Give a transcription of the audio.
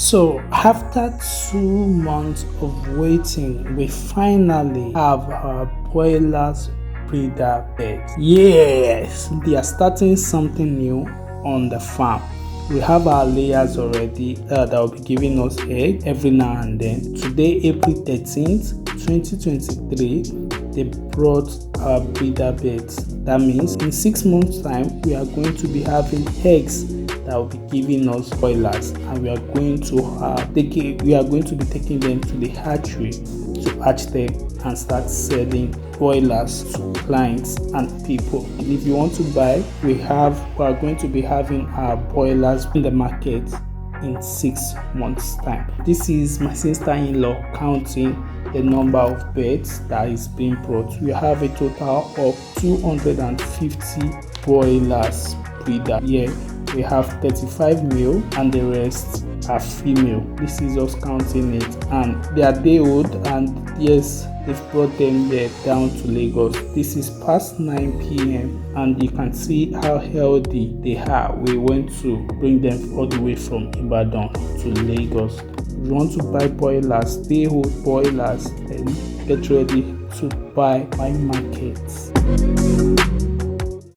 So after 2 months of waiting, we finally have our broilers breeder beds. Yes, they are starting something new on the farm. We have our layers already that will be giving us egg every now and then. Today, April 13th, 2023, they brought our breeder beds. That means in 6 months' time, we are going to be having eggs that will be giving us broilers, and we are going to be taking them to the hatchery to hatch them and start selling broilers to clients and people. And if you want to buy, we are going to be having our broilers in the market in 6 months' time. This is my sister-in-law counting the number of beds that is being brought. We have a total of 250 broilers breeder here. We have 35 male and the rest are female. This is us counting it, and they are day old, and yes, they've brought them here down to Lagos. This is past 9 p.m. and you can see how healthy they are. We went to bring them all the way from Ibadan to Lagos. If you want to buy broilers, day old broilers, then get ready to buy my market.